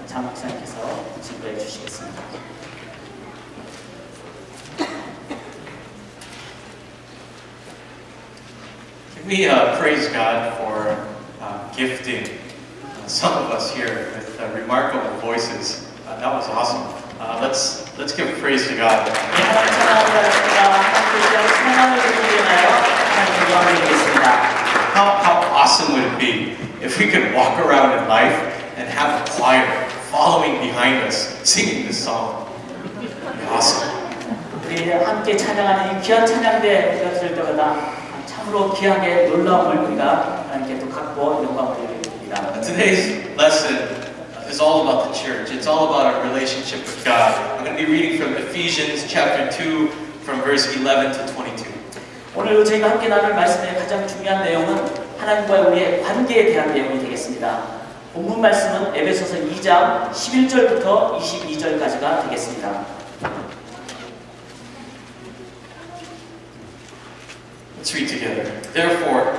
장 목사님께서 증거해 주시겠습니다. Can we praise God for gifting some of us here with remarkable voices? That was awesome. Let's give praise to God. 네, 하나님 찬양합니다. 함께 찬양을 드리기 위하여 하나님께 영광을 드리겠습니다. How awesome would it be if we could walk around in life and have a choir following behind us singing this song? It'd be awesome. 우리 함께 찬양하는 이 귀한 찬양대 우리가 들을 때마다 참으로 귀하게 놀라움을 우리가 하나님께 또 갖고 영광을 드립니다. Today's lesson is all about the church. It's all about our relationship with God. I'm going to be reading from Ephesians chapter 2 from verse 11 to 22. 오늘 저희가 함께 나눌 말씀의 가장 중요한 내용은 하나님과의 우리의 관계에 대한 내용이 되겠습니다. 본문 말씀은 에베소서 2장 11절부터 22절까지가 되겠습니다. Let's read together. Therefore,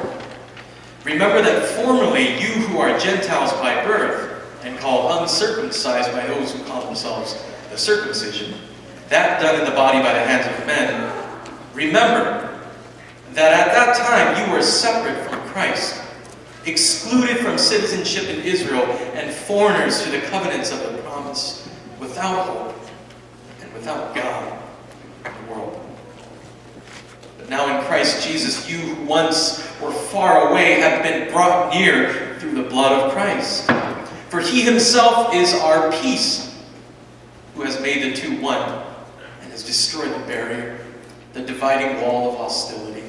remember that formerly you who are Gentiles by birth and called uncircumcised by those who call themselves the circumcision, that done in the body by the hands of men, remember that at that time you were separate from Christ, excluded from citizenship in Israel and foreigners to the covenants of the promise, without hope and without God in the world. But now in Christ Jesus, you who once were far away have been brought near through the blood of Christ. For he himself is our peace, who has made the two one and has destroyed the barrier, the dividing wall of hostility,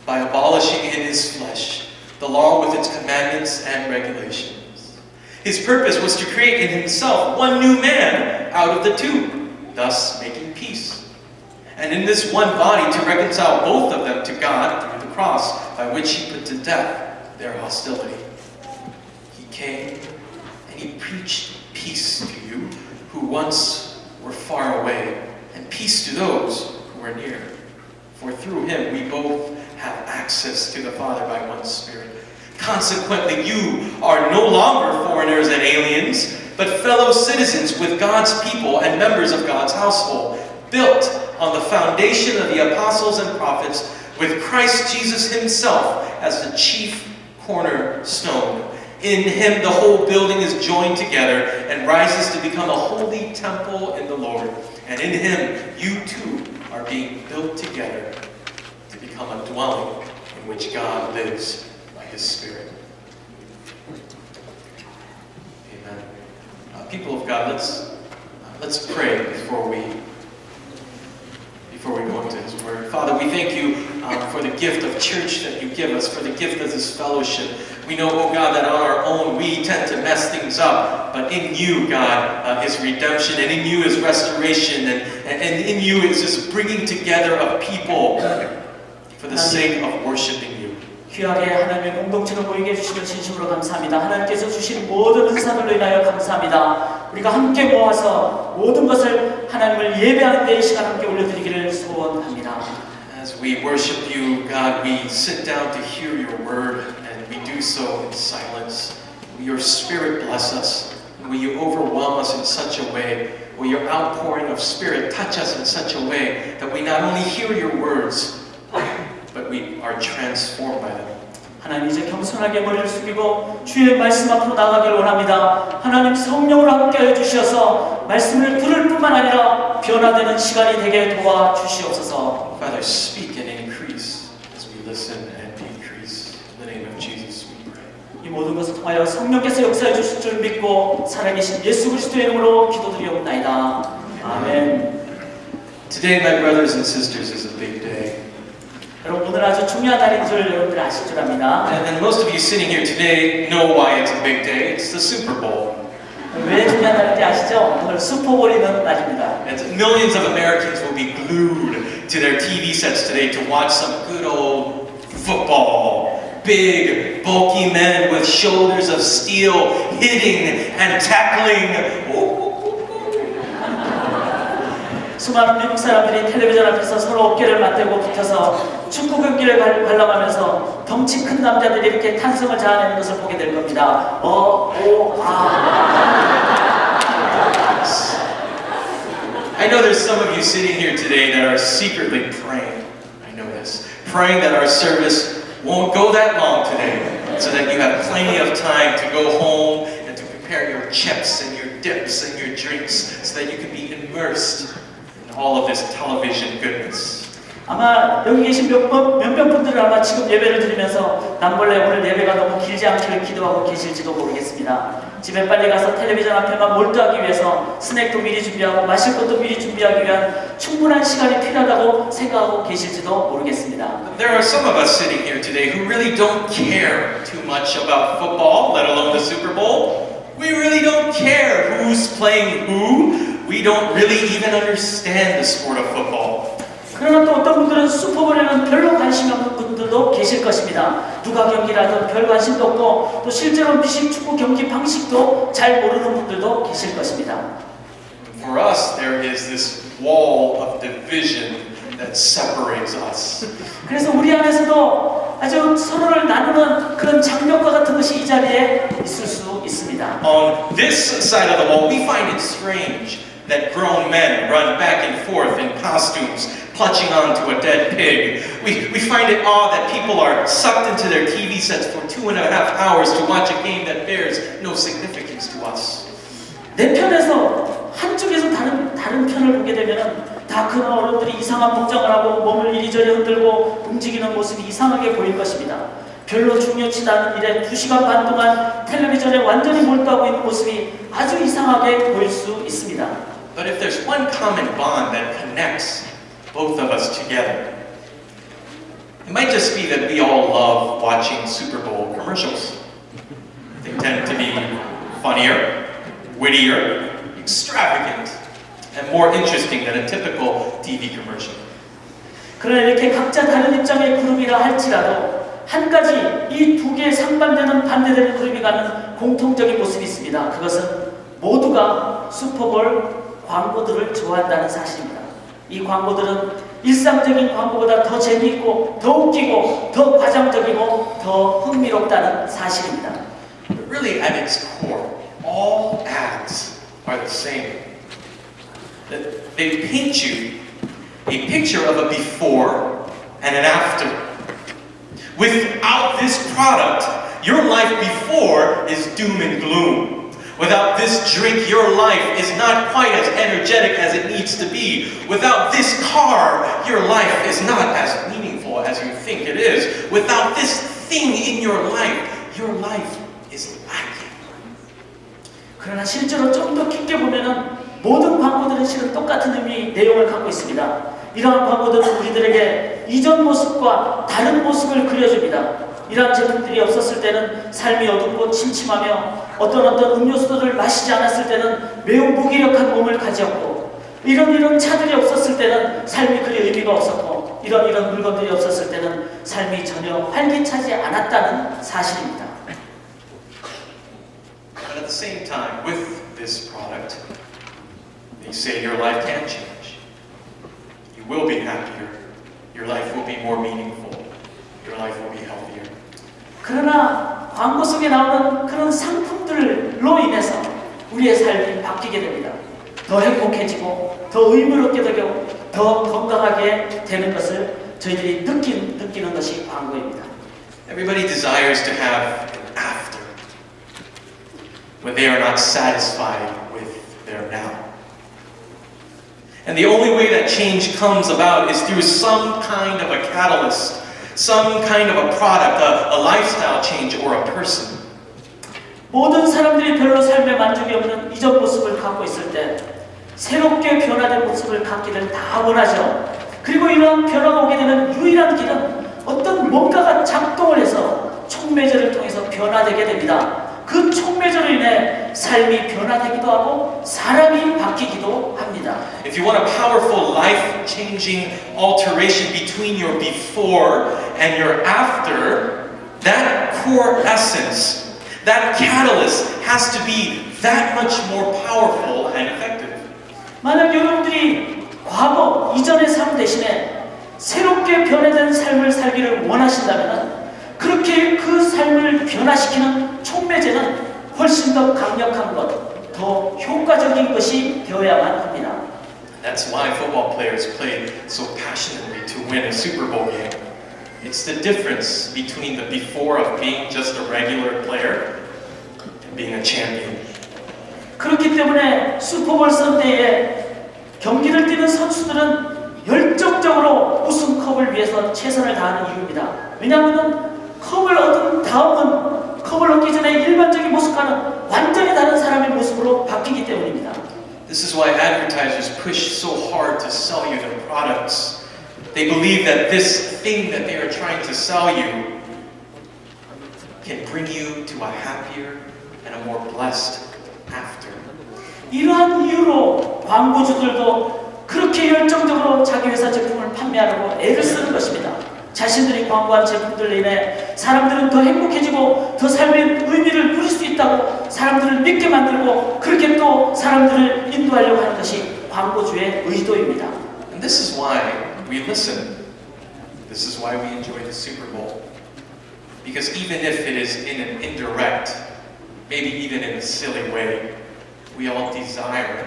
by abolishing in his flesh the law with its commandments and regulations. His purpose was to create in himself one new man out of the two, thus making peace. And in this one body to reconcile both of them to God through the cross, by which he put to death their hostility. He came and he preached peace to you who once were far away, and peace to those who were near. For through him we both have access to the Father by one Spirit. Consequently, you are no longer foreigners and aliens, but fellow citizens with God's people and members of God's household, built on the foundation of the apostles and prophets, with Christ Jesus himself as the chief cornerstone. In him the whole building is joined together and rises to become a holy temple in the Lord. And in him you too are being built together to become a dwelling in which God lives by his Spirit. Amen. People of God, let's pray before we go into his word. Father, we thank you for the gift of church that you give us, for the gift of this fellowship. We know, oh God, that on our own we tend to mess things up, but in you, God, is redemption, and in you is restoration, and in you is this bringing together of people for the sake of worshiping you. 귀하게 하나님의 공동체로 모이게 해주시며 진심으로 감사합니다. 하나님께서 주신 모든 은사들로 인하여 감사합니다. 우리가 함께 모아서 모든 것을 하나님을 예배하는 데 이 시간 함께 올려드리기를 소원합니다. As we worship you, God, we sit down to hear your word, and we do so in silence. Will your Spirit bless us? And will you overwhelm us in such a way? Will your outpouring of Spirit touch us in such a way that we not only hear your words, but we are transformed by them. 하나님 이제 겸손하게 머리를 숙이고 주의 말씀 앞으로 나가기를 원합니다. 하나님 성령으로 함께하여 주셔서 말씀을 들을 뿐만 아니라 변화되는 시간이 되게 도와주시옵소서. Father, speak and increase as we listen and decrease. In the name of Jesus we pray. 이 모든 것을 통하여 성령께서 역사해 주실 줄 믿고 살아계신 예수 그리스도의 이름으로 기도드리옵나이다. 아멘. Today, my brothers and sisters, is a big day. 여러분 오늘 아주 중요한 날인 줄 여러분들 아실 줄 압니다. And most of you sitting here today know why it's a big day. It's the Super Bowl. 왜 중요한 날인지 아시죠? 오늘 슈퍼볼이 있는 날입니다. And millions of Americans will be glued to their TV sets today to watch some good old football. Big, bulky men with shoulders of steel hitting and tackling. 수많은 미국 사람들이 텔레비전 앞에서 서로 어깨를 맞대고 붙어서 축구 경기를 관람하면서 덩치 큰 남자들이 이렇게 탄성을 자아내는 것을 보게 될 겁니다. I know there's some of you sitting here today that are secretly praying. I know this. Praying that our service won't go that long today, so that you have plenty of time to go home and to prepare your chips and your dips and your drinks so that you can be immersed in all of this television goodness. 아마 여기 계신 몇몇 분들은 아마 지금 예배를 드리면서 남벌래 오늘 예배가 너무 길지 않기를 기도하고 계실지도 모르겠습니다. 집에 빨리 가서 텔레비전 앞에만 몰두하기 위해서 스낵도 미리 준비하고 마실 것도 미리 준비하기 위한 충분한 시간이 필요하다고 생각하고 계실지도 모르겠습니다. There are some of us sitting here today who really don't care too much about football, let alone the Super Bowl. We really don't care who's playing who. We don't really even understand the sport of football. 그러나 또 어떤 분들은 슈퍼볼에는 별로 관심이 없는 분들도 계실 것입니다. 누가 경기를 하든 별 관심도 없고 또 실제로 미식 축구 경기 방식도 잘 모르는 분들도 계실 것입니다. For us, there is this wall of division that separates us. 그래서 우리 안에서도 아주 서로를 나누는 그런 장벽과 같은 것이 이 자리에 있을 수 있습니다. On this side of the wall, we find it strange that grown men run back and forth in costumes, clutching onto a dead pig. We find it odd that people are sucked into their TV sets for 2.5 hours to watch a game that bears no significance to us. 내 편에서 한쪽에서 다른 편을 보게 되면은 다 큰 어른들이 이상한 복장을 하고 몸을 이리저리 흔들고 움직이는 모습이 이상하게 보일 것입니다. 별로 중요치 않은 일에 2시간 반 동안 텔레비전에 완전히 몰두하고 있는 모습이 아주 이상하게 보일 수 있습니다. But if there's one common bond that connects both of us together, it might just be that we all love watching Super Bowl commercials. They tend to be funnier, wittier, extravagant, and more interesting than a typical TV commercial. 그러나 이렇게 각자 다른 입장의 그룹이라 할지라도 한 가지 이 두 개의 상반되는 반대되는 그룹이 가는 공통적인 모습이 있습니다. 그것은 모두가 슈퍼볼 광고들을 좋아한다는 사실입니다. 이 광고들은 일상적인 광고보다 더 재미있고 더 웃기고 더 과장적이고 더 흥미롭다는 사실입니다. But really, at its core, all ads are the same. They paint you a picture of a before and an after. Without this product, your life before is doom and gloom. Without this drink, your life is not quite as energetic as it needs to be. Without this car, your life is not as meaningful as you think it is. Without this thing in your life is lacking. 그러나 실제로 좀 더 깊게 보면은 모든 광고들은 실은 똑같은 의미, 내용을 갖고 있습니다. 이러한 광고들은 우리들에게 이전 모습과 다른 모습을 그려줍니다. 이러한 제품들이 없었을 때는 삶이 어둡고 침침하며 어떤 음료수들을 마시지 않았을 때는 매우 무기력한 몸을 가지었고 이런 차들이 없었을 때는 삶이 그리 의미가 없었고 이런 물건들이 없었을 때는 삶이 전혀 활기차지 않았다는 사실입니다. But at the same time, with this product, they say your life can change. You will be happier. Your life will be more meaningful. Your life will be healthier. 그러나 광고 속에 나오는 그런 상품들로 인해서 우리의 삶이 바뀌게 됩니다. 더 행복해지고 더 의미롭게 되고 더 건강하게 되는 것을 저희들이 느끼는 것이 광고입니다. Everybody desires to have an after when they are not satisfied with their now. And the only way that change comes about is through some kind of a catalyst, some kind of a product, a lifestyle change, or a person. 모든 사람들이 별로 삶에 만족이 없는 이전 모습을 갖고 있을 때 새롭게 변화된 모습을 갖기를 다 원하죠. 그리고 이런 변화가 오게 되는 유일한 길은 어떤 뭔가가 작동을 해서 촉매제를 통해서 변화되게 됩니다. 그 촉매제로 인해 삶이 변화되기도 하고 사람이 바뀌기도 합니다. If you want a powerful life-changing alteration between your before and your after, that core essence, that catalyst has to be that much more powerful and effective. 만약 여러분들이 과거 이전의 삶 대신에 새롭게 변화된 삶을 살기를 원하신다면 그렇게 그 삶을 변화시키는 촉매제는 훨씬 더 강력한 것, 더 효과적인 것이 되어야만 합니다. That's why football players play so passionately to win a Super Bowl game. It's the difference between the before of being just a regular player and being a champion. 그렇기 때문에 슈퍼볼 선대에 경기를 뛰는 선수들은 열정적으로 우승컵을 위해서 최선을 다하는 이유입니다. 왜냐하면 컵을 얻은 다음은 컵을 얻기 전에 일반적인 모습과는 완전히 다른 사람의 모습으로 바뀌기 때문입니다. This is why advertisers push so hard to sell you their products. They believe that this thing that they are trying to sell you can bring you to a happier and a more blessed after. 이러한 이유로 광고주들도 그렇게 열정적으로 자기 회사 제품을 판매하려고 애를 쓰는 것입니다. 자신들이 광고한 제품들로 인해 사람들은 더 행복해지고 더 삶의 의미를 누릴 수 있다고 사람들을 믿게 만들고 그렇게 또 사람들을 인도하려고 하는 것이 광고주의 의도입니다. And this is why we listen. This is why we enjoy the Super Bowl. Because even if it is in an indirect, maybe even in a silly way, we all desire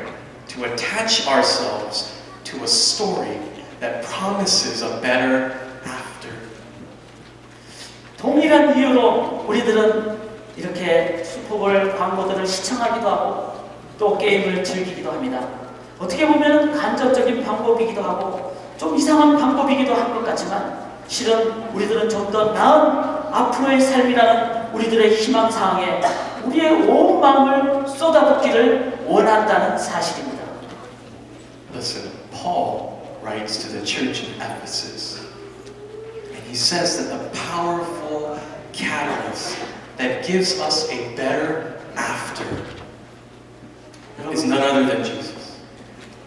to attach ourselves to a story that promises a better after. 동일한 이유로 우리들은 이렇게 슈퍼볼 광고들을 시청하기도 하고 또 게임을 즐기기도 합니다. 어떻게 보면 간접적인 방법이기도 하고 좀 이상한 방법이기도 한 것 같지만 실은 우리들은 좀 더 나은 앞으로의 삶이라는 우리들의 희망사항에 우리의 온 마음을 쏟아붓기를 원한다는 사실입니다. Listen, Paul writes to the church in Ephesus, and he says that the powerful catalyst that gives us a better after is none other than Jesus.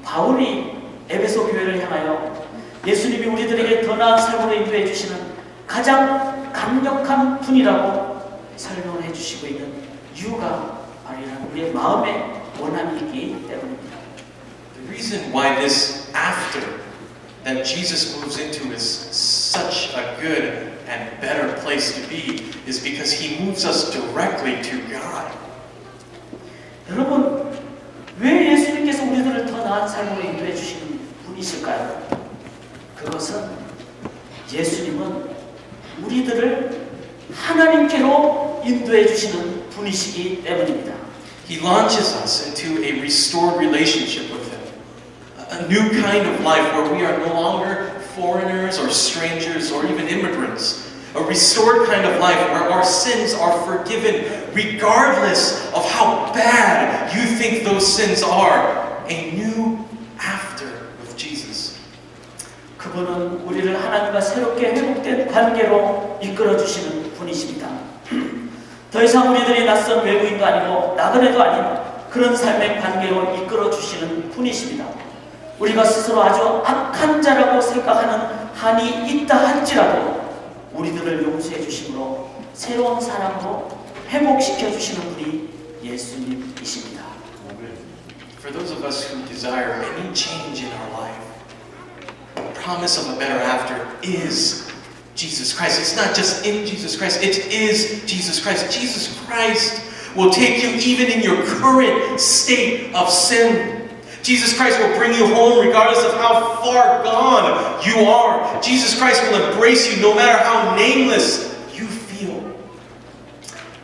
바울이 에베소 교회를 향하여 예수님이 우리들에게 더 나은 삶으로 인도해 주시는 가장 강력한 분이라고 설명을 해주시고 있는 이유가 바로 이런 우리의 마음의 원함이기 때문입니다. The reason why this after that Jesus moves into is such a good and better place to be is because he moves us directly to God. 여러분, 왜 예수님께서 우리들을 더 나은 삶으로 인도해 주시는 분이실까요? 그것은 예수님은 우리들을 하나님께로 인도해 주시는 분이시기 때문입니다. He launches us into a restored relationship with him. A new kind of life where we are no longer foreigners or strangers or even immigrants. A restored kind of life where our sins are forgiven regardless of how bad you think those sins are. A new after with Jesus. 그분은 우리를 하나님과 새롭게 회복된 관계로 이끌어 주시는 분이십니다. 더 이상 우리들이 낯선 외부인도 아니고 나그네도 아닌 그런 삶의 관계로 이끌어 주시는 분이십니다. 우리가 스스로 아주 악한 자라고 생각하는 한이 있다 할지라도 우리들을 용서해 주심으로 새로운 사람으로 회복시켜 주시는 분이 예수님이십니다. For those of us who desire any change in our life, the promise of a better after is Jesus Christ. It's not just in Jesus Christ, it is Jesus Christ. Jesus Christ will take you even in your current state of sin. Jesus Christ will bring you home regardless of how far gone you are. Jesus Christ will embrace you no matter how nameless you feel.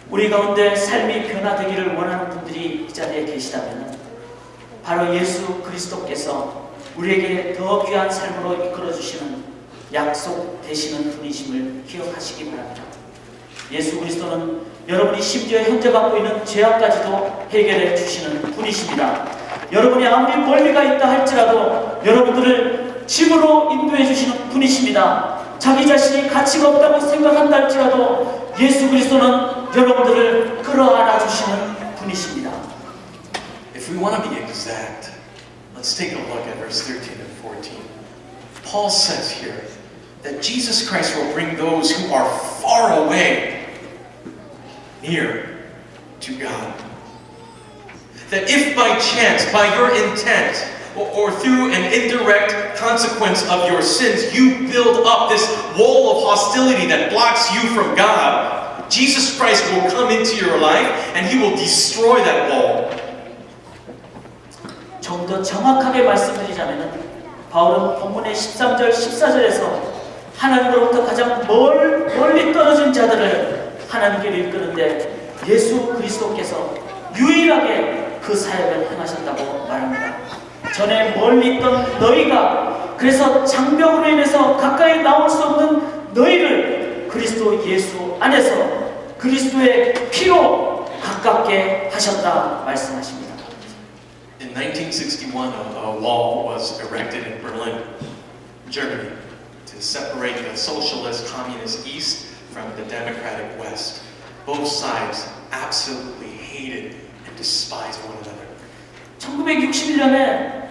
우리 가운데 삶이 변화되기를 원하는 분들이 이 자리에 계시다면 바로 예수 그리스도께서 우리에게 더 귀한 삶으로 이끌어 주시는 약속 되시는 분이심을 기억하시기 바랍니다. 예수 그리스도는 여러분이 심지어 현재 갖고 있는 죄악까지도 해결해 주시는 분이십니다. 여러분이 아무리 멀리가 있다 할지라도 여러분들을 집으로 인도해 주시는 분이십니다. 자기 자신이 가치가 없다고 생각한다 할지라도 예수 그리스도는 여러분들을 끌어안아 주시는 분이십니다. If we want to be exact, let's take a look at verse 13 and 14. Paul says here that Jesus Christ will bring those who are far away near to God. That if by chance, by your intent, or through an indirect consequence of your sins, you build up this wall of hostility that blocks you from God, Jesus Christ will come into your life and He will destroy that wall. 좀 더 정확하게 말씀드리자면 바울은 본문의 13절, 14절에서 하나님으로부터 가장 멀리 떨어진 자들을 하나님께로 이끄는데 예수 그리스도께서 유일하게 그 사역을 행하셨다고 말합니다. 전에 멀리 있던 너희가 그래서 장벽으로 인해서 가까이 나올 수 없는 너희를 그리스도 예수 안에서 그리스도의 피로 가깝게 하셨다 말씀하십니다. In 1961, a wall was erected in Berlin, Germany, to separate the socialist communist East from the democratic West. Both sides absolutely hated and despised one another. 1961년에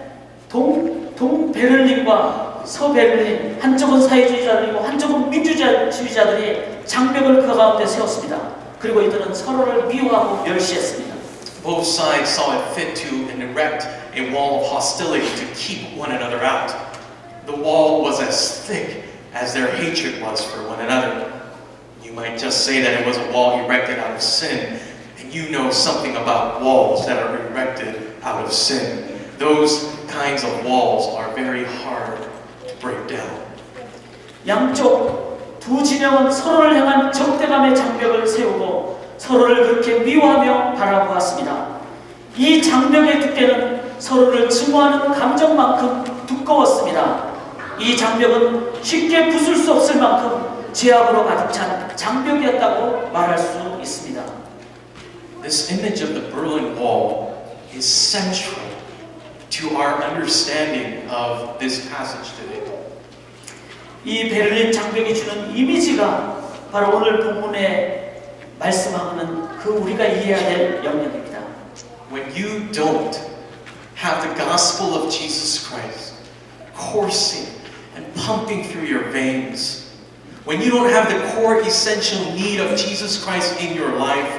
동베를린과 서베를린 한쪽은 사회주의자들이고 한쪽은 민주주의자들이 장벽을 그 가운데 세웠습니다. 그리고 이들은 서로를 미워하고 멸시했습니다. Both sides saw it fit to erect a wall of hostility to keep one another out. The wall was as thick as their hatred was for one another. You might just say that it was a wall erected out of sin, and you know something about walls that are erected out of sin. Those kinds of walls are very hard to break down. 양쪽 두 진영은 서로를 향한 적대감의 장벽을 세우고 서로를 그렇게 미워하며 바라보았습니다. 이 장벽의 두께는 서로를 증오하는 감정만큼 두꺼웠습니다. 이 장벽은 쉽게 부술 수 없을 만큼 죄악으로 가득 찬 장벽이었다고 말할 수 있습니다. This image of the Berlin Wall is central to our understanding of this passage today. 이 베를린 장벽이 주는 이미지가 바로 오늘 본문에 말씀하는 그 우리가 이해해야 될 영역입니다. When you don't have the gospel of Jesus Christ coursing and pumping through your veins, when you don't have the core essential need of Jesus Christ in your life,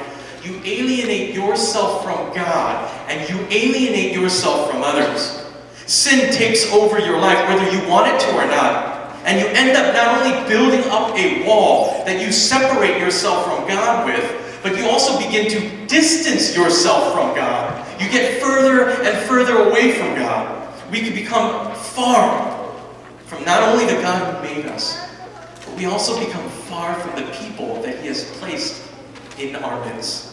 you alienate yourself from God and you alienate yourself from others. Sin takes over your life whether you want it to or not. And you end up not only building up a wall that you separate yourself from God with, but you also begin to distance yourself from God. You get further and further away from God. We can become far from not only the God who made us, but we also become far from the people that He has placed in our midst.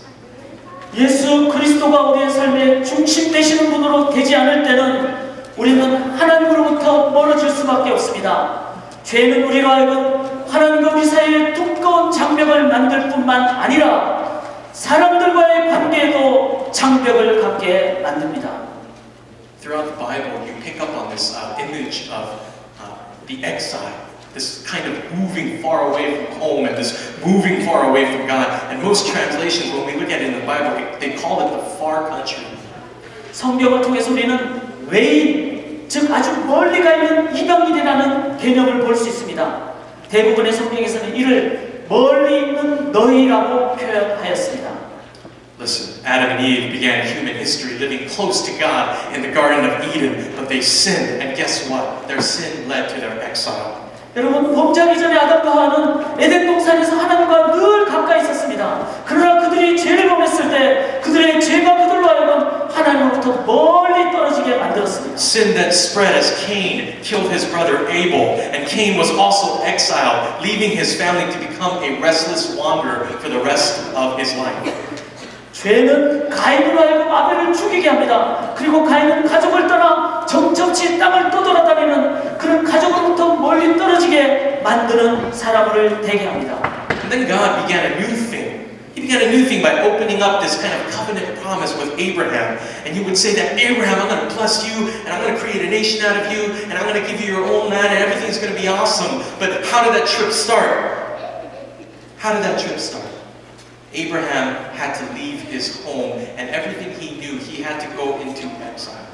예수 그리스도가 우리의 삶의 중심 되시는 분으로 되지 않을 때는 우리는 하나님으로부터 멀어질 수밖에 없습니다. 죄는 우리로 하여금 하나님과 우리 사이에 두꺼운 장벽을 만들 뿐만 아니라 사람들과의 관계에도 장벽을 갖게 만듭니다. Throughout the Bible, you pick up on this image of the exile, this kind of moving far away from home and this moving far away from God. And most translations, when we look at it in the Bible, they call it the far country. 성경을 통해서 우리는 외인, 즉 아주 멀리 가 있는 이방인이라는 개념을 볼 수 있습니다. 대부분의 성경에서는 이를 멀리 있는 너희라고 표현하였습니다. Listen, Adam and Eve began human history living close to God in the Garden of Eden, but they sinned, and guess what? Their sin led to their exile. 여러분, 범죄하기 전에 아담과 하와는 에덴 동산에서 하나님과 늘 가까이 있었습니다. 그러나 그들이 죄를 범했을 때 그들의 죄가 그들로 하여금 하나님으로부터 멀리 떨어지게 만들었습니다. Sin that spread as Cain killed his brother Abel, and Cain was also exiled, leaving his family to become a restless wanderer for the rest of his life. 죄는 가인으로 하여금 아벨을 죽이게 합니다. 그리고 가인은 가족을 떠나 정적지 땅을 떠돌아다니는 그런 가족으로부터 멀리 떨어지게 만드는 사람을 되게 합니다. And then God began a new thing. He began a new thing by opening up this kind of covenant promise with Abraham. And He would say that, Abraham, I'm going to bless you, and I'm going to create a nation out of you, and I'm going to give you your own land, and everything's going to be awesome. But how did that trip start? How did that trip start? Abraham had to leave his home, and everything he knew, he had to go into exile.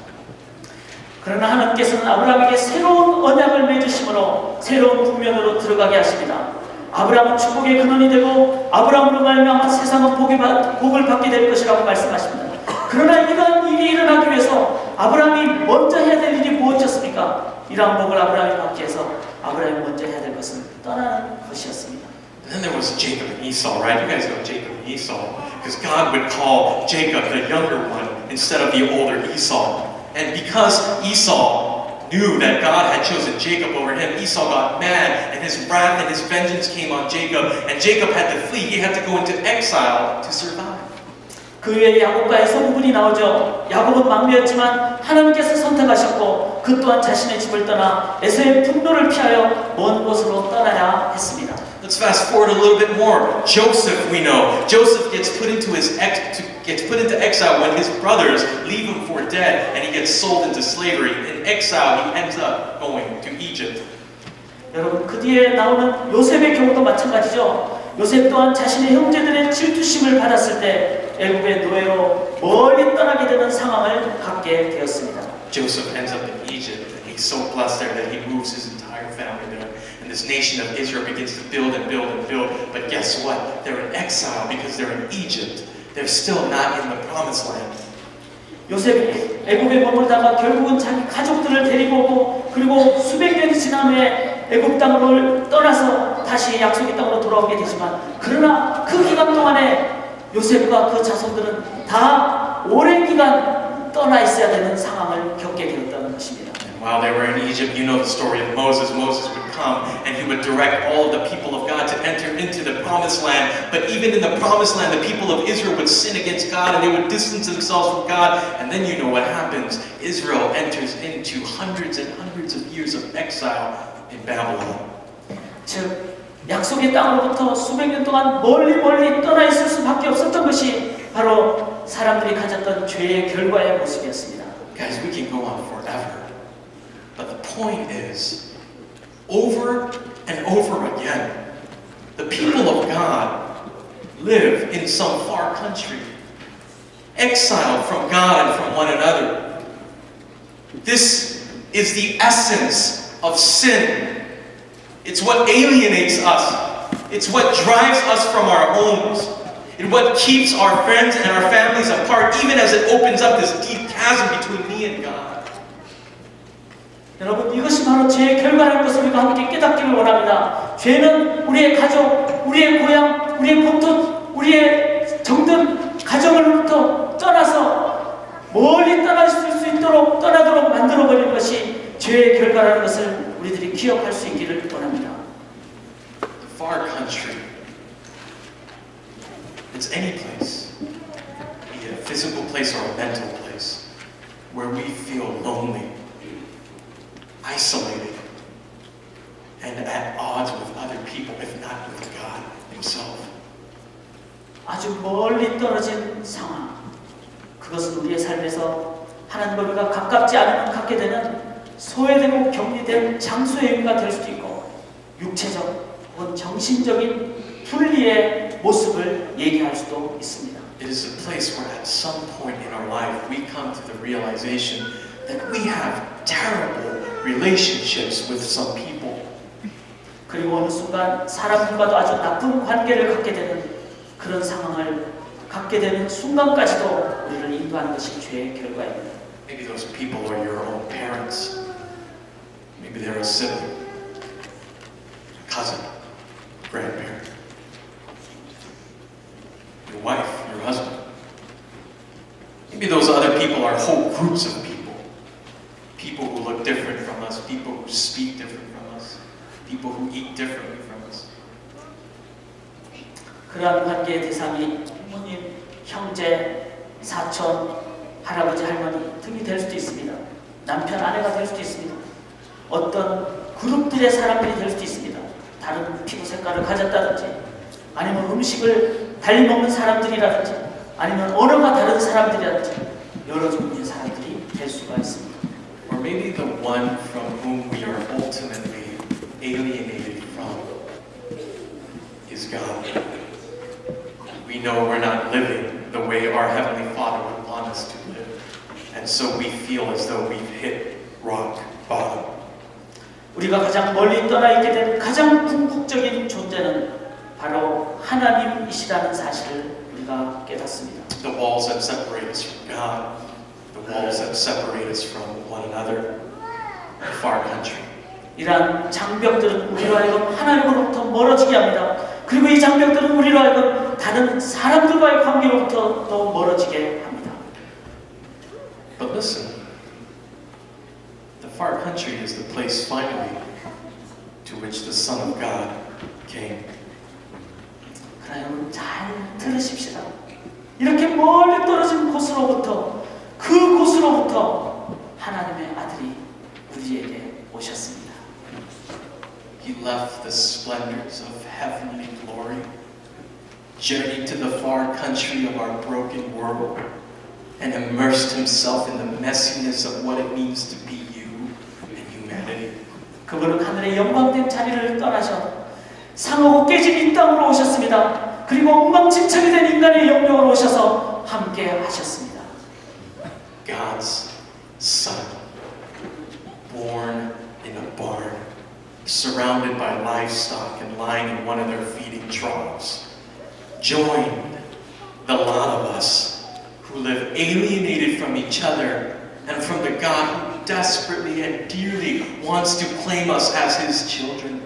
그러나 하나님께서는 아브라함에게 새로운 언약을 맺으심으로 새로운 국면으로 들어가게 하십니다. 아브라함은 축복의 근원이 되고 아브라함으로 말미암아 세상은 복을 받게 될 것이라고 말씀하십니다. 그러나 이러한 일이 일어나기 위해서 아브라함이 먼저 해야 될 일이 무엇이었습니까? 이러한 복을 아브라함이 받기 위해서 아브라함이 먼저 해야 될 것은 떠나는 것이었습니다. And then there was Jacob and Esau, right? You guys know Jacob and Esau. Because God would call Jacob the younger one instead of the older Esau. And because Esau knew that God had chosen Jacob over him, Esau got mad and his wrath and his vengeance came on Jacob, and Jacob had to flee. He had to go into exile to survive. 그 외에 야곱과의 소부분이 나오죠. 야곱은 막내였지만 하나님께서 선택하셨고 그 또한 자신의 집을 떠나 에서의 분노를 피하여 먼 곳으로 떠나야 했습니다. Let's fast forward a little bit more. Joseph, we know. Joseph gets put into exile when his brothers leave him for dead, and he gets sold into slavery. In exile, he ends up going to Egypt. 여러분, 그 뒤에 나오는 요셉의 경우도 마찬가지죠. 요셉 또한 자신의 형제들의 질투심을 받았을 때 애굽의 노예로 멀리 떠나게 되는 상황을 갖게 되었습니다. Joseph ends up in Egypt, and he's so blessed there that he moves his entire family there. And this nation of Israel begins to build and build and build. But guess what? They're in exile because they're in Egypt. They're still not in the promised land. 요셉이 애굽에 머물다가 결국은 자기 가족들을 데리고 오고 그리고 수백 년이 지난 후에 애굽 땅으로 떠나서 다시 약속의 땅으로 돌아오게 되지만 그러나 그 기간 동안에 요셉과 그 자손들은 다 오랜 기간 떠나 있어야 되는 상황을 겪게 되었다는 것입니다. While they were in Egypt, you know the story of Moses. Moses would come and he would direct all of the people of God to enter into the promised land. But even in the promised land, the people of Israel would sin against God and they would distance themselves from God. And then you know what happens. Israel enters into hundreds and hundreds of years of exile in Babylon. 즉 약속의 땅으로부터 수백 년 동안 멀리 떠나 있을 수밖에 없었던 것이 바로 사람들이 가졌던 죄의 결과의 모습이었습니다. Guys, we can go on forever. But the point is, over and over again, the people of God live in some far country, exiled from God and from one another. This is the essence of sin. It's what alienates us. It's what drives us from our homes. It's what keeps our friends and our families apart, even as it opens up this deep chasm between me and God. 여러분, 이것이 바로 죄의 결과라는 것을 우리가 함께 깨닫기를 원합니다. 죄는 우리의 가족, 우리의 고향, 우리의 본토, 우리의 정든 가정으로부터 떠나서 멀리 떠나실 수 있도록 떠나도록 만들어버리는 것이 죄의 결과라는 것을 우리들이 기억할 수 있기를 원합니다. The far country. It's any place, be it a physical place or a mental place, where we feel lonely, isolated, and at odds with other people, if not with God Himself. 아주 멀리 떨어진 상황. 그것은 우리의 삶에서 하나님과 우리가 가깝지 않으면 갖게 되는 소외되고 격리된 장소의 의미가 될 수도 있고 육체적 혹은 정신적인 분리의 모습을 얘기할 수도 있습니다. It is a place where at some point in our life we come to the realization that we have terrible relationships with some people. 그리고 어느 순간 사람들과도 아주 나쁜 관계를 갖게 되는 그런 상황을 갖게 되는 순간까지도 우리를 인도하는 것이 죄의 결과입니다. Maybe those people are your own parents. Maybe they're a sibling, a cousin, a grandparent, your wife, your husband. Maybe those other people are whole groups of people. People who look different from us, people who speak different from us, people who eat differently from us. 그러한 관계의 대상이 부모님, 형제, 사촌, 할아버지, 할머니 등이 될 수도 있습니다. 남편, 아내가 될 수도 있습니다. 어떤 그룹들의 사람들이 될 수도 있습니다. 다른 피부 색깔을 가졌다든지 아니면 음식을 달리 먹는 사람들이라든지 아니면 언어가 다른 사람들이라든지 여러 종류의 사람들이 될 수가 있습니다. Or maybe the one from whom we are ultimately alienated from is God. We know we're not living the way our Heavenly Father would want us to live. And so we feel as though we've hit rock bottom. 우리가 가장 멀리 떠나 있게 된 가장 궁극적인 존재는 바로 하나님이시라는 사실을 우리가 깨닫습니다. The walls that separate us from God, the walls that separate us from one another, the far country. 이러한 장벽들은 우리로 하여금 하나님으로부터 멀어지게 합니다. 그리고 이 장벽들은 우리로 하여금 다른 사람들과의 관계로부터 또 멀어지게 합니다. But listen, far country is the place finally to which the Son of God came. 그러나 여러분 잘 들으십시다. 이렇게 멀리 떨어진 곳으로부터 그 곳으로부터 하나님의 아들이 우리에게 오셨습니다. He left the splendors of heavenly glory, journeyed to the far country of our broken world, and immersed himself in the messiness of what it means to be you and humanity. 그분은 하늘의 영광된 자리를 떠나셔 상하고 깨진 이 땅으로 오셨습니다. 그리고 엉망진창이 된 인간의 영역으로 오셔서 함께 하셨습니다. God's Son, born in a barn, surrounded by livestock and lying in one of their feeding troughs, joined the lot of us who live alienated from each other and from the God who desperately and dearly wants to claim us as his children.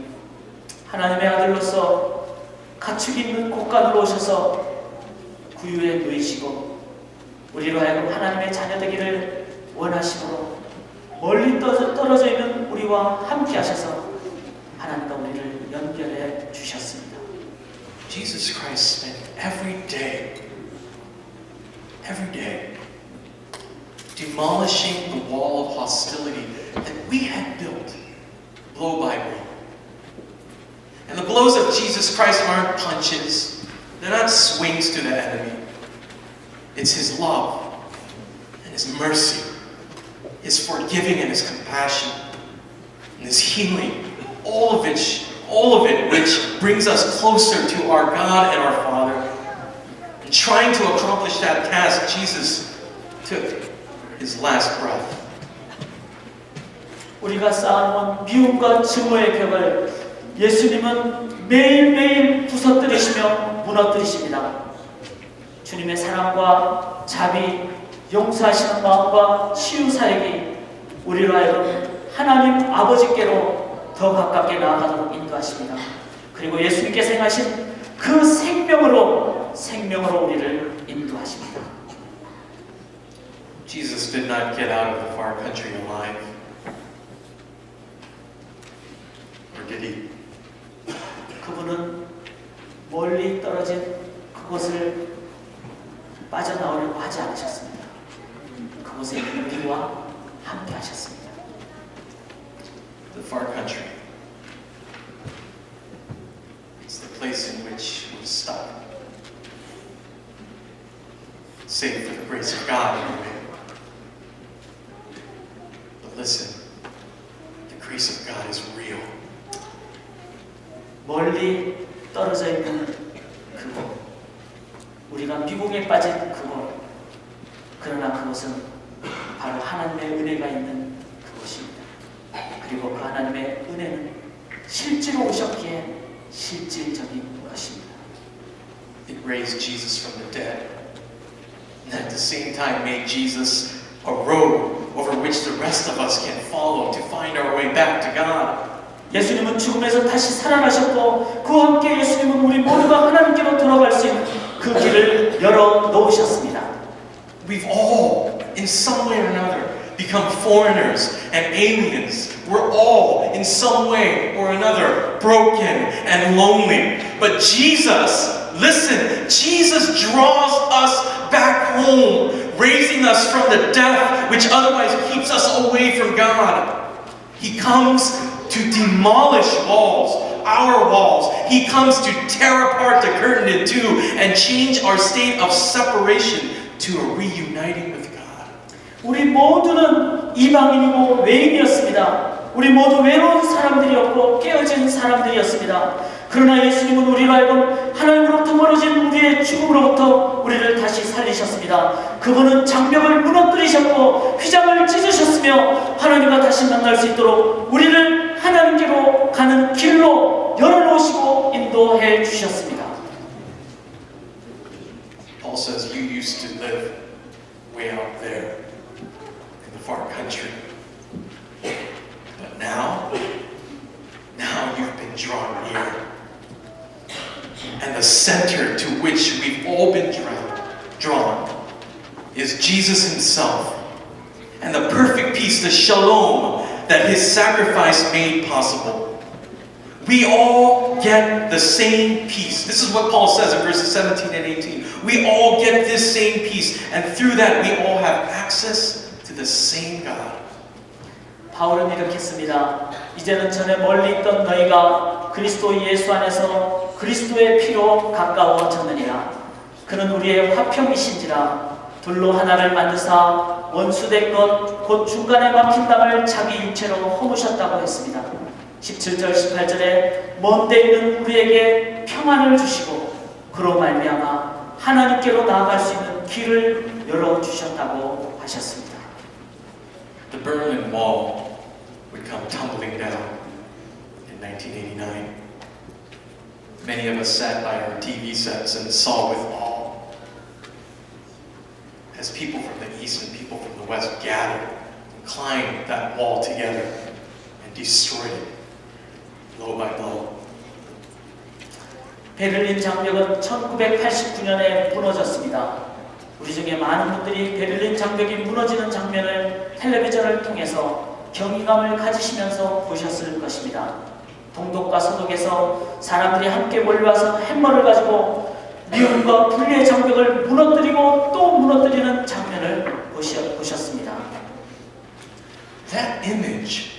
하나님의 아들로서 가축이 있는 곳간으로 오셔서 구유에 누이시고 우리로 하여금 하나님의 자녀 되기를 원하심으로 멀리 떨어져 있는 우리와 함께 하셔서 하나님과 우리를 연결해 주셨습니다. Jesus Christ spent every day demolishing the wall of hostility that we had built blow by blow. And the blows of Jesus Christ aren't punches, they're not swings to the enemy. It's his love and his mercy, his forgiving and his compassion, and his healing, all of it which brings us closer to our God and our Father. And trying to accomplish that task, Jesus took his last breath. 우리가 쌓아놓은 미움과 증오의 벽을 예수님은 매일매일 부서뜨리시며 무너뜨리십니다. 주님의 사랑과 자비, 용서하시는 마음과 치유 사역이 우리로 하여금 하나님 아버지께로 더 가깝게 나아가도록 인도하십니다. 그리고 예수님께서 행하신 그 생명으로 우리를 인도하십니다. Jesus did not get out of the far country alive. Or did he? 그분은 멀리 떨어진 그곳을 빠져나오려고 하지 않으셨습니다. 그곳에 우리와 함께 하셨습니다. The far country. It's the place in which we're stuck. Save for the grace of God, anyway. But listen, the grace of God is real. 멀리 떨어져 있는 그곳, 우리가 미궁에 빠진 그곳, 그러나 그곳은 바로 하나님의 은혜가 있는 그곳입니다. 그리고 그 하나님의 은혜는 실제로 오셨기에 실질적인 것입니다. It raised Jesus from the dead, and at the same time made Jesus a road over which the rest of us can follow to find our way back to God. 예수님은 죽음에서 다시 살아나셨고 그와 함께 예수님은 우리 모두가 하나님께로 돌아갈 수 있는 그 길을 열어 놓으셨습니다. We've all, in some way or another, become foreigners and aliens. We're all, in some way or another, broken and lonely. But Jesus, listen, Jesus draws us back home, raising us from the death which otherwise keeps us away from God. He comes to demolish walls, our walls. He comes to tear apart the curtain in two and change our state of separation to a reuniting with God. 우리 모두는 이방인이고 외인이었습니다. 우리 모두 외로운 사람들이었고 깨어진 사람들이었습니다. 그러나 예수님은 우리로 하여금 하나님으로부터 멀어진 우리의 죽음으로부터 우리를 다시 살리셨습니다. 그분은 장벽을 무너뜨리셨고 휘장을 찢으셨으며 하나님과 다시 만날 수 있도록 우리를 하나님께로 가는 길로 열어놓으시고 인도해 주셨습니다. Paul says, you used to live way out there in the far country. But now you've been drawn near. And the center to which we've all been drawn is Jesus himself. And the perfect peace, the shalom that his sacrifice made possible. We all get the same peace. This is what Paul says in verses 17 and 18. We all get this same peace, and through that we all have access to the same God. 바울은 이렇게 했습니다. 이제는 전에 멀리 있던 너희가 그리스도 예수 안에서 그리스도의 피로 가까워졌느니라. 그는 우리의 화평이신지라. 둘로 하나를 만드사 원수된 것 곧 중간에 막힌 땅을 자기 육체로 허무셨다고 했습니다. 17절 18절에 먼 데 있는 우리에게 평안을 주시고 그로 말미암아 하나님께로 나아갈 수 있는 길을 열어주셨다고 하셨습니다. The Berlin Wall would come tumbling down in 1989. Many of us sat by our TV sets and saw with awe as people from the east and people from the west gathered and climbed that wall together and destroyed it blow by blow. 베를린 장벽은 1989년에 무너졌습니다. 우리 중에 많은 분들이 베를린 장벽이 무너지는 장면을 텔레비전을 통해서 경이감을 가지시면서 보셨을 것입니다. 동독과 서독에서 사람들이 함께 몰려와서 햄머를 가지고 미움과 분리의 장벽을 무너뜨리고 또 무너뜨리는 장면을 보셨습니다. That image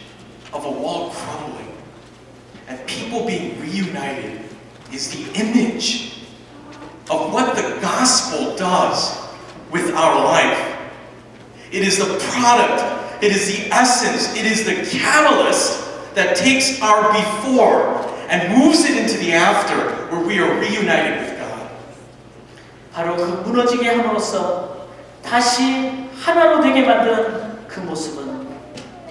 of a wall crumbling and people being reunited is the image of what the gospel does with our life. It is the product, it is the essence, it is the catalyst that takes our before and moves it into the after where we are reunited with God. 바로 그 무너지게 함으로써 다시 하나로 되게 만드는 그 모습은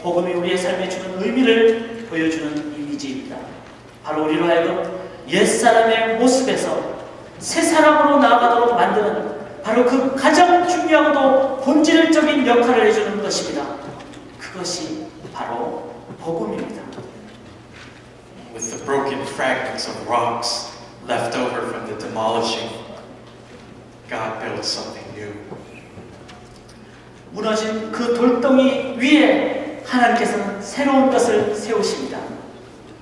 복음이 우리의 삶에 주는 의미를 보여주는 이미지입니다. 바로 우리로 하여금 옛사람의 모습에서 새 사람으로 나아가도록 만드는 바로 그 가장 중요하고도 본질적인 역할을 해주는 것입니다. 그것이 바로 복음입니다. With the broken fragments of rocks left over from the demolishing, God builds something new. 무너진 그 돌덩이 위에 하나님께서는 새로운 것을 세우십니다.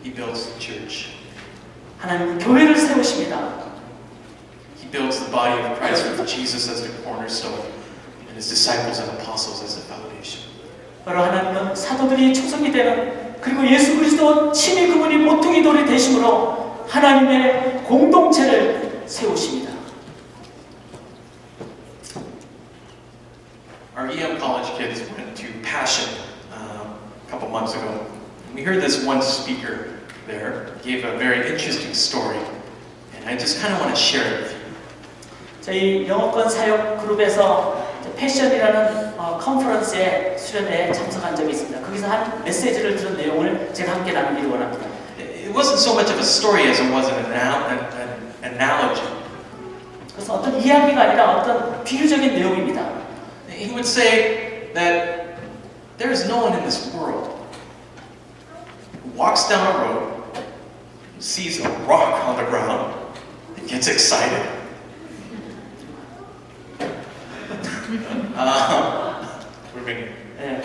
He builds the church. 하나님은 교회를 세우십니다. He builds the body of Christ with Jesus as the cornerstone and his disciples and apostles as the foundation. 바로 하나님은 사도들이 초석이 되는 그리고 예수 그리스도 친히 그분이 모퉁이 돌이 되심으로 하나님의 공동체를 세우십니다. Our EM college kids went to Passion a couple months ago. We heard this one speaker there gave a very interesting story, and I just kind of want to share it with you. 저희 영어권 사역 그룹에서 패션이라는 컨퍼런스에 수련회에 참석한 적이 있습니다. 거기서 한 메시지를 들은 내용을 제가 함께 나누기를 원합니다. It wasn't so much of a story as it was an analogy. 그래서 어떤 이야기가 아니라 어떤 비유적인 내용입니다. He would say that there is no one in this world who walks down a road, sees a rock on the ground, and gets excited. What do you mean? 네.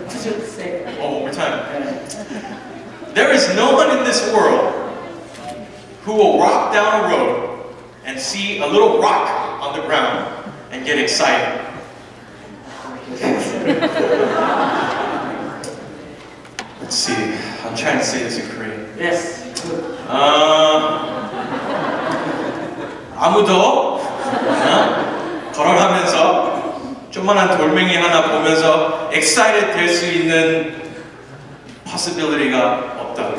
Could you say? One more time. 네. There is no one in this world who will walk down a road and see a little rock on the ground and get excited. Let's see. I'm trying to say this in Korean. Yes. Good. 아무도 걸어가면서 조그만한 돌멩이 하나 보면서 excited 될 수 있는 possibility가 없다.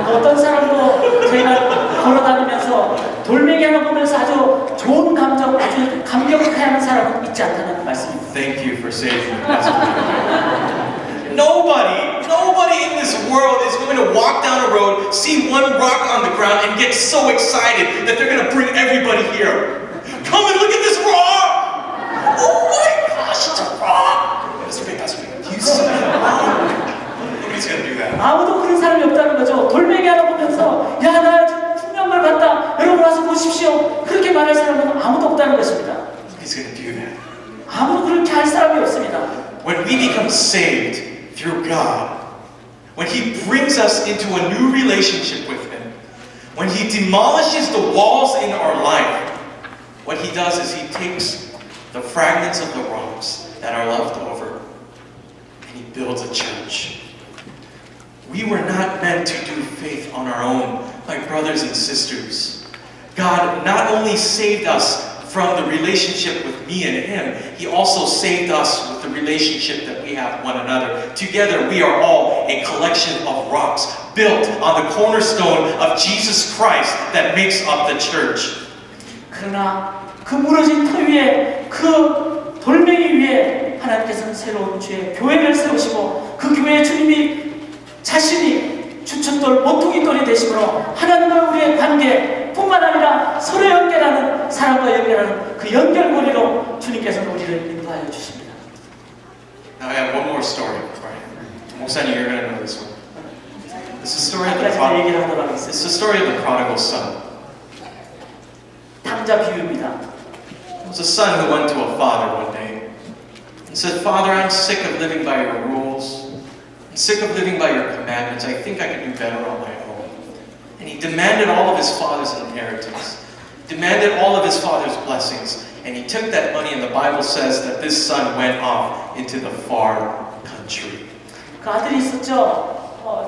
어떤 사람도 저희가 걸어다니면서 돌멩이 하나 보면서 아주 좋은 감정, 아주 감격해하는 사람은 있지 않다는 말씀입니다. Thank you for saving me. Nobody in this world is going to walk down a road, see one rock on the ground, and get so excited that they're going to bring everybody here. Come and look at this rock! Oh my gosh, it's a rock! Pastor Vic, you see that rock? Nobody's going to do that. 아무도 그런 사람이 없다는 거죠. 돌멩이 하나 보면서 야, 나 중요한 걸 봤다. 여러분 와서 보십시오. 그렇게 말할 사람은 아무도 없다는 것입니다. Nobody's going to do that. 아무도 그렇게 할 사람이 없습니다. When we become saved, through God, when He brings us into a new relationship with Him, when He demolishes the walls in our life, what He does is He takes the fragments of the rocks that are left over and He builds a church. We were not meant to do faith on our own, my brothers and sisters. God not only saved us from the relationship with me and Him, He also saved us with the relationship that we have one another. Together we are all a collection of rocks built on the cornerstone of Jesus Christ that makes up the church. 그러나 그 무너진 터 위에 그 돌멩이 위에 하나님께서는 새로운 주의 교회를 세우시고 그 교회에 주님이 자신이 주춧돌 모퉁이돌이 되심으로 하나님과 우리의 관계뿐만 아니라 서로 연결하는 사람과 연결하는 그 연결고리로 주님께서는 우리를 인도하여 주십니다. Now I have one more story. 목사님, you're going to know this one. It's the story of 까지 얘기를 하도록 it's 하겠습니다. the story of the prodigal son. 탕자 비유입니다. It was a son who went to a father one day and said, "Father, I'm sick of living by your rules. I'm sick of living by your commandments. I think I can do better on my own." And he demanded all of his father's inheritance, demanded all of his father's blessings, and he took that money, and the Bible says that this son went off into the far country. 그 아들이 있었죠.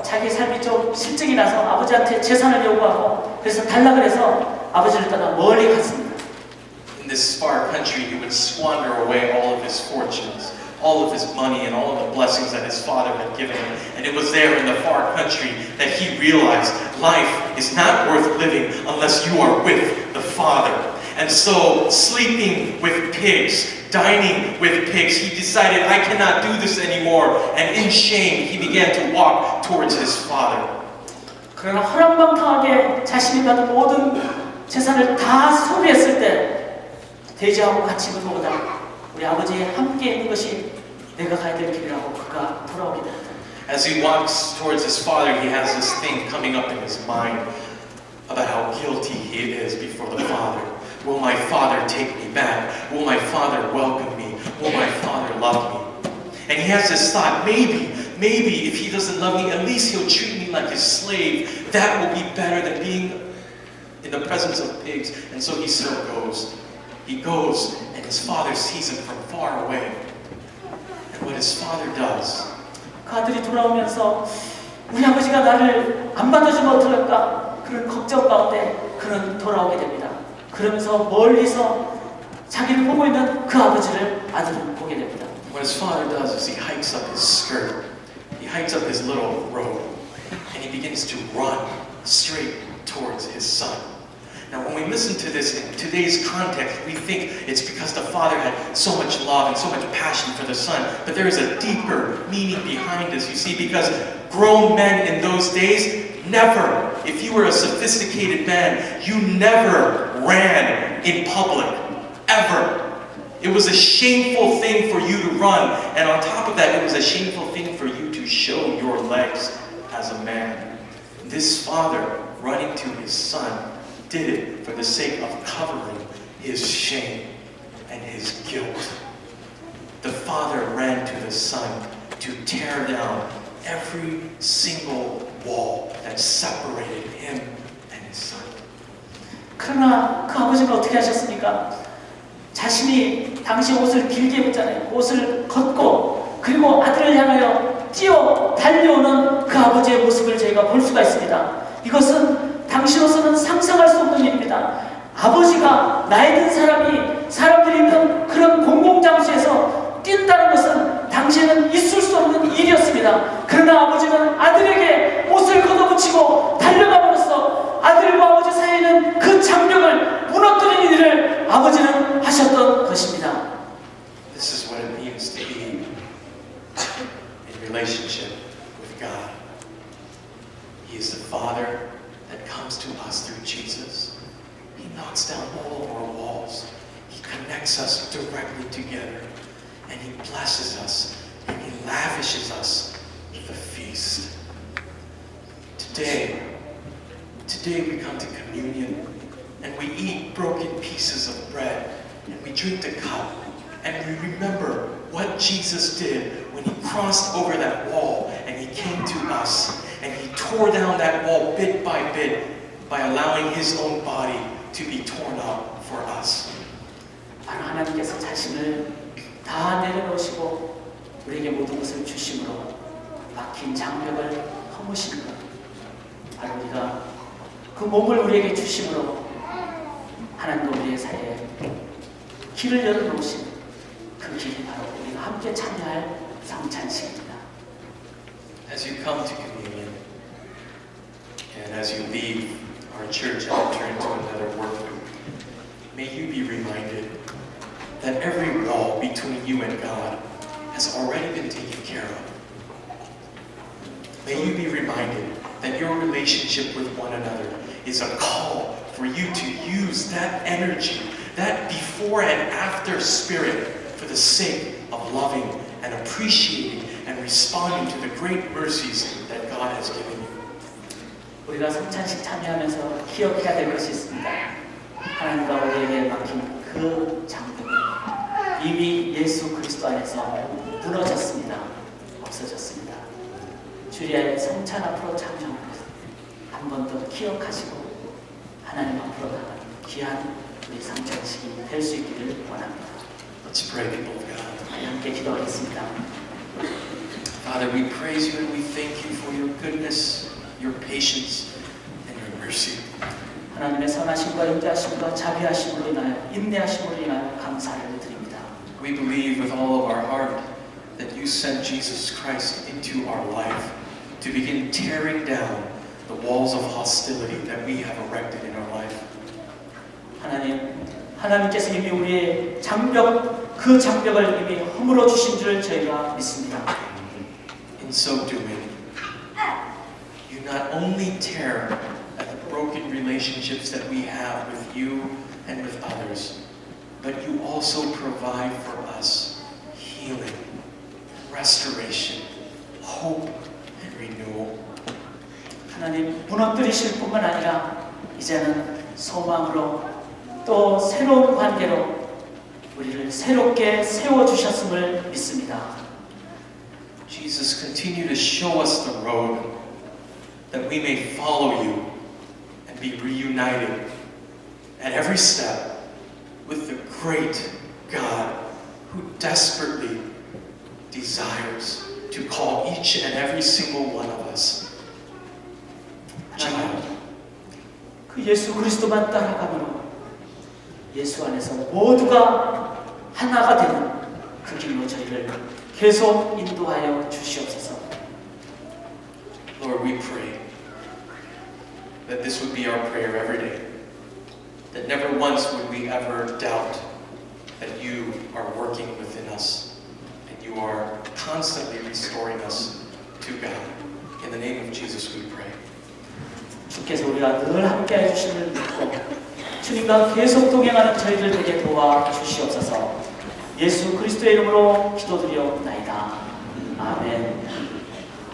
자기 삶이 좀 실증이 나서 아버지한테 재산을 요구하고 그래서 달라 그래서 아버지를 떠나 멀리 갔습니다. In this far country, he would squander away all of his fortunes, all of his money, and all of the blessings that his father had given him. And it was there in the far country that he realized life is not worth living unless you are with the Father. And so, sleeping with pigs, dining with pigs, he decided, I cannot do this anymore. And in shame, he began to walk towards his father. 그러나 허랑방탕하게 자신이 받은 모든 재산을 다 소비했을 때 돼지하고 같이 있는 것보다 우리 아버지와 함께 있는 것이 내가 가야 될 길이라고 그가 돌아오게 됩니다. As he walks towards his father, he has this thing coming up in his mind about how guilty he is before the Father. Will my father take me back? Will my father welcome me? Will my father love me? And he has this thought, maybe if he doesn't love me, at least he'll treat me like a slave. That will be better than being in the presence of pigs. And so he still goes. He goes, and his father sees him from far away. And what his father does, 그 아들이 돌아오면서 우리 아버지가 나를 안 받아주면 어떡할까 그런 걱정 가운데 그는 돌아오게 됩니다. 그러면서 멀리서 자기를 보고 있는 그 아버지를 아들은 보게 됩니다. what his father does is he hikes up his skirt, he hikes up his little robe, and he begins to run straight towards his son. Now, when we listen to this in today's context, we think it's because the father had so much love and so much passion for the son. But there is a deeper meaning behind this, you see, because grown men in those days never, if you were a sophisticated man, you never ran in public, ever. It was a shameful thing for you to run, and on top of that, it was a shameful thing for you to show your legs as a man. This father running to his son did it for the sake of covering his shame and his guilt. The father ran to the son to tear down every single wall that separated him and his son. 그러나 그 아버지는 어떻게 하셨습니까? 자신이 당시 옷을 길게 입었잖아요. 옷을 걷고 그리고 아들을 향하여 뛰어 달려오는 그 아버지의 모습을 저희가 볼 수가 있습니다. 이것은 당시로서는 상상할 수 없는 일입니다. 아버지가 나이 든 사람들이 있는 그런 공공장소에서 뛴다는 것은 당시에는 있을 수 없는 일이었습니다. 그러나 아버지는 아들에게 옷을 걷어붙이고 달려감으로써 아들과 아버지 사이에는 그 장벽을 무너뜨리는 일을 아버지는 하셨던 것입니다. This is what it means to be in relationship with God. He is the Father that comes to us through Jesus. He knocks down all of our walls. He connects us directly together. And He blesses us. And He lavishes us with a feast. Today we come to communion. And we eat broken pieces of bread. And we drink the cup. And we remember what Jesus did when he crossed over that wall and he came to us and he tore down that wall bit by allowing his own body to be torn up for us. 바로 하나님께서 자신을 다 내려놓으시고 우리에게 모든 것을 주심으로 막힌 장벽을 허무신 것, 바로 우리가 그 몸을 우리에게 주심으로 하나님과 우리의 사이에 길을 열어놓으신 그 길이 바로 우리가 함께 참여할 성찬식입니다. As you come to communion and as you leave our church and enter into another work week, may you be reminded that every wall between you and God has already been taken care of. May you be reminded that your relationship with one another is a call for you to use that energy, that before and after spirit for the sake of loving and appreciating and responding to the great mercies that God has given you. 우리가 성찬식 참여하면서 기억해야 될 것이 있습니다. 하나님과 우리에게 막힌 그 장벽은 이미 예수 그리스도 안에서 무너졌습니다. 없어졌습니다. 주리아의 성찬 앞으로 참여하면서 한 번 더 기억하시고 하나님 앞으로 나가는 귀한 우리 성찬식이 될 수 있기를 원합니다. Let's pray, people of God. 함께 기도하겠습니다. Father, we praise you and we thank you for your goodness, your patience, and your mercy. 하나님의 선하심과 인자하심과 자비하심으로 인하여 인내하심으로 인하여 감사를 드립니다. We believe with all of our heart that you sent Jesus Christ into our life to begin tearing down the walls of hostility that we have erected in our life. 하나님께서 이미 우리의 그 장벽을 이미 허물어 주신 줄 저희가 믿습니다. In so doing, you not only tear at the broken relationships that we have with you and with others, but you also provide for us healing, restoration, hope, and renewal. 하나님 무너뜨리실 뿐만 아니라 이제는 소망으로 또 새로운 관계로 우리를 새롭게 세워주셨음을 믿습니다. Jesus, continue to show us the road that we may follow you and be reunited at every step with the great God who desperately desires to call each and every single one of us child. 그 예수 그리스도만 따라가므로 예수 안에서 모두가 하나가 되는 그 길로 저희를 계속 인도하여 주시옵소서. Lord, we pray that this would be our prayer every day. That never once would we ever doubt that you are working within us and you are constantly restoring us to God. In the name of Jesus we pray. 주께서 우리가 늘 함께 해주심을 믿고 주님과 계속 동행하는 저희들 되게 도와주시옵소서. 예수 그리스도의 이름으로 기도드리옵나이다. 아멘.